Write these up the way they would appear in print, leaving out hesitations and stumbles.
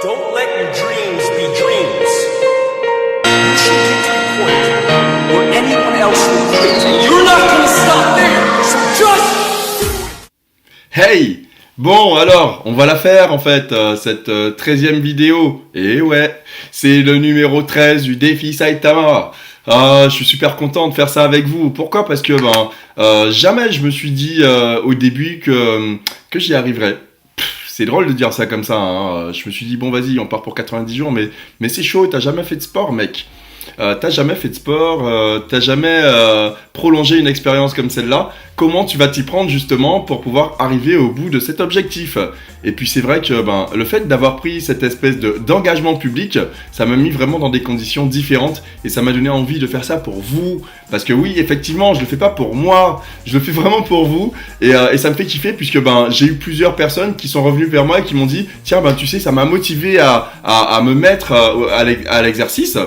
Don't let your dreams be dreams. You should get to the point where anyone else will quit, and you're not gonna stop there. So just Hey! Bon, alors, on va la faire en fait, cette 13e vidéo. Et ouais, c'est le numéro 13 du défi Saitama. Je suis super content de faire ça avec vous. Pourquoi? Parce que jamais je me suis dit au début que j'y arriverais. C'est drôle de dire ça comme ça, hein. Je me suis dit, bon vas-y, on part pour 90 jours, mais c'est chaud, t'as jamais fait de sport, mec. T'as jamais fait de sport, t'as jamais prolongé une expérience comme celle-là. Comment tu vas t'y prendre justement pour pouvoir arriver au bout de cet objectif? Et puis c'est vrai que le fait d'avoir pris cette espèce d'engagement public, ça m'a mis vraiment dans des conditions différentes et ça m'a donné envie de faire ça pour vous. Parce que oui, effectivement, je le fais pas pour moi, je le fais vraiment pour vous et ça me fait kiffer puisque j'ai eu plusieurs personnes qui sont revenues vers moi et qui m'ont dit tiens, tu sais, ça m'a motivé à me mettre à l'exercice.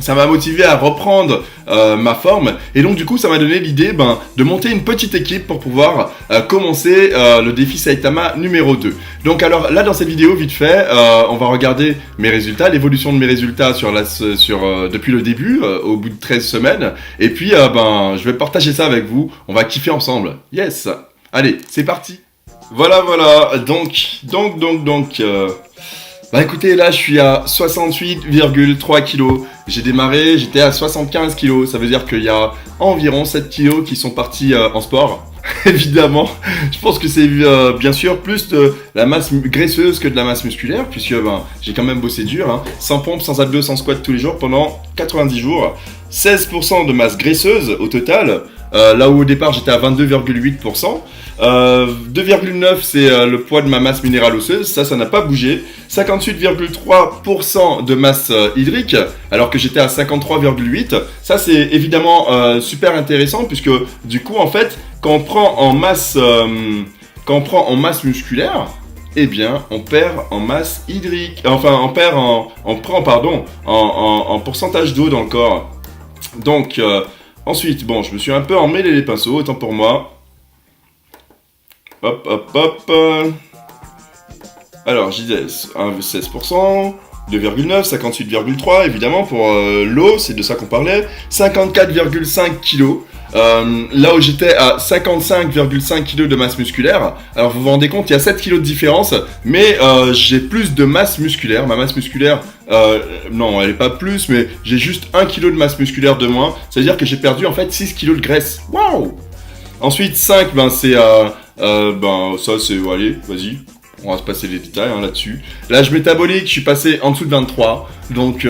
Ça m'a motivé à reprendre ma forme et donc du coup ça m'a donné l'idée de monter une petite équipe pour pouvoir commencer le défi Saitama numéro 2. Donc alors là dans cette vidéo vite fait on va regarder mes résultats, l'évolution de mes résultats depuis le début au bout de 13 semaines et puis je vais partager ça avec vous, on va kiffer ensemble. Yes. Allez, c'est parti. Voilà, donc écoutez, là je suis à 68,3 kg. J'ai démarré, j'étais à 75 kg. Ça veut dire qu'il y a environ 7 kg qui sont partis en sport. Évidemment, je pense que c'est bien sûr plus de la masse graisseuse que de la masse musculaire, puisque j'ai quand même bossé dur, hein. Sans pompe, sans abdos, sans squat tous les jours pendant 90 jours. 16% de masse graisseuse au total, là où au départ j'étais à 22,8%. 2,9 c'est le poids de ma masse minérale osseuse, ça n'a pas bougé. 58,3% de masse hydrique, alors que j'étais à 53,8. Ça c'est évidemment super intéressant puisque du coup en fait quand on prend en masse musculaire, eh bien on perd en masse hydrique, enfin on prend en pourcentage d'eau dans le corps. Donc ensuite je me suis un peu emmêlé les pinceaux, autant pour moi. Hop. Alors, je disais 16%, 2,9, 58,3, évidemment, pour l'eau, c'est de ça qu'on parlait. 54,5 kg. Là où j'étais à 55,5 kg de masse musculaire. Alors, vous vous rendez compte, il y a 7 kg de différence, mais j'ai plus de masse musculaire. Ma masse musculaire, non, elle n'est pas plus, mais j'ai juste 1 kg de masse musculaire de moins. C'est-à-dire que j'ai perdu, en fait, 6 kg de graisse. Waouh! Ensuite, 5, c'est... ça c'est, allez, vas-y, on va se passer les détails là-dessus. L'âge métabolique, je suis passé en dessous de 23, donc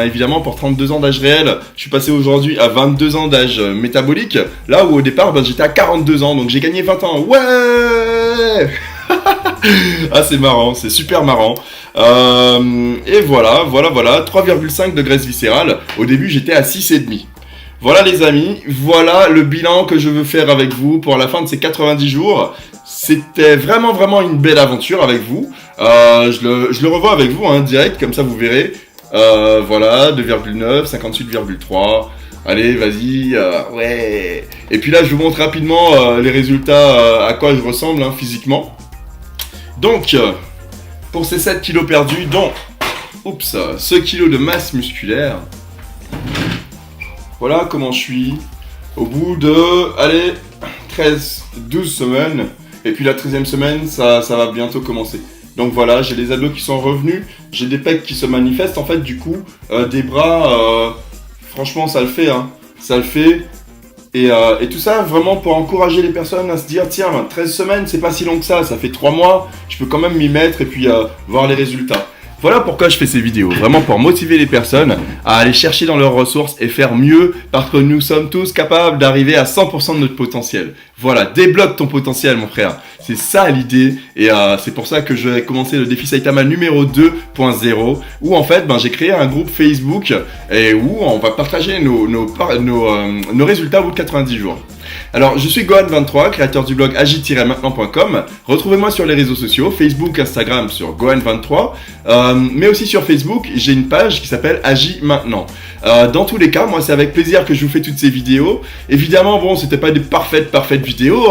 évidemment pour 32 ans d'âge réel, je suis passé aujourd'hui à 22 ans d'âge métabolique, là où au départ j'étais à 42 ans, donc j'ai gagné 20 ans, ouais. Ah c'est marrant, c'est super marrant. Et voilà, 3,5 de graisse viscérale, au début j'étais à 6,5. Voilà les amis, voilà le bilan que je veux faire avec vous pour la fin de ces 90 jours. C'était vraiment une belle aventure avec vous. Je le revois avec vous, direct, comme ça vous verrez. Voilà, 2,9, 58,3. Allez, vas-y, ouais. Et puis là, je vous montre rapidement les résultats, à quoi je ressemble physiquement. Donc, pour ces 7 kilos perdus, dont, ce kilo de masse musculaire... Voilà comment je suis au bout de, 12 semaines. Et puis la 13e semaine, ça va bientôt commencer. Donc voilà, j'ai les abdos qui sont revenus. J'ai des pecs qui se manifestent. En fait, du coup, des bras, franchement, ça le fait. Ça le fait. Et tout ça, vraiment pour encourager les personnes à se dire, tiens, 13 semaines, c'est pas si long que ça. Ça fait 3 mois, je peux quand même m'y mettre et puis voir les résultats. Voilà pourquoi je fais ces vidéos, vraiment pour motiver les personnes à aller chercher dans leurs ressources et faire mieux parce que nous sommes tous capables d'arriver à 100% de notre potentiel. Voilà, débloque ton potentiel mon frère, c'est ça l'idée et c'est pour ça que je vais commencer le défi Saitama numéro 2.0 où en fait j'ai créé un groupe Facebook et où on va partager nos résultats au bout de 90 jours. Alors, je suis Gohan23, créateur du blog agi-maintenant.com. Retrouvez-moi sur les réseaux sociaux, Facebook, Instagram sur Gohan23, mais aussi sur Facebook, j'ai une page qui s'appelle Agi Maintenant. Dans tous les cas, moi, c'est avec plaisir que je vous fais toutes ces vidéos. Évidemment, bon, c'était pas des parfaites vidéos,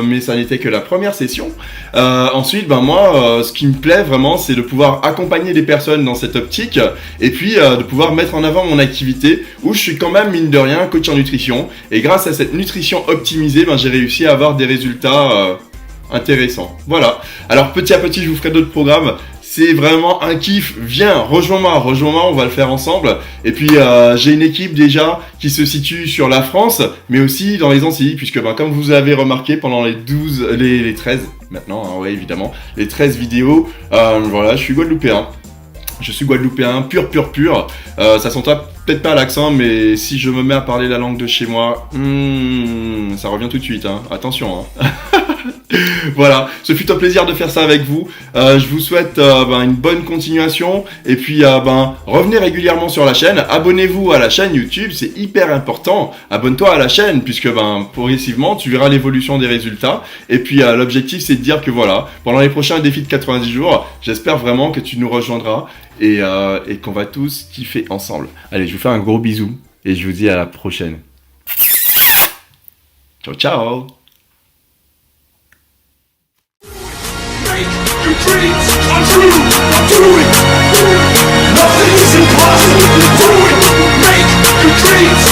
mais ça n'était que la première session. Ensuite, moi, ce qui me plaît vraiment, c'est de pouvoir accompagner des personnes dans cette optique, et puis de pouvoir mettre en avant mon activité, où je suis quand même, mine de rien, coach en nutrition. Et grâce à cette nutrition optimisée, j'ai réussi à avoir des résultats intéressants. Voilà. Alors, petit à petit, je vous ferai d'autres programmes. C'est vraiment un kiff. Viens, rejoins-moi, on va le faire ensemble. Et puis, j'ai une équipe déjà qui se situe sur la France, mais aussi dans les Antilles, puisque comme vous avez remarqué pendant les 13, maintenant, ouais, évidemment, les 13 vidéos, voilà, je suis guadeloupéen. Je suis guadeloupéen, pur. Ça s'entend peut-être pas à l'accent, mais si je me mets à parler la langue de chez moi, ça revient tout de suite, attention. Voilà, ce fut un plaisir de faire ça avec vous. Je vous souhaite une bonne continuation. Et puis, revenez régulièrement sur la chaîne. Abonnez-vous à la chaîne YouTube, c'est hyper important. Abonne-toi à la chaîne, puisque progressivement, tu verras l'évolution des résultats. Et puis, l'objectif, c'est de dire que voilà, pendant les prochains défis de 90 jours, j'espère vraiment que tu nous rejoindras et qu'on va tous kiffer ensemble. Allez, je vous fais un gros bisou et je vous dis à la prochaine. Ciao. Make your dreams come true. Do it. Nothing is impossible. Do it. Make your dreams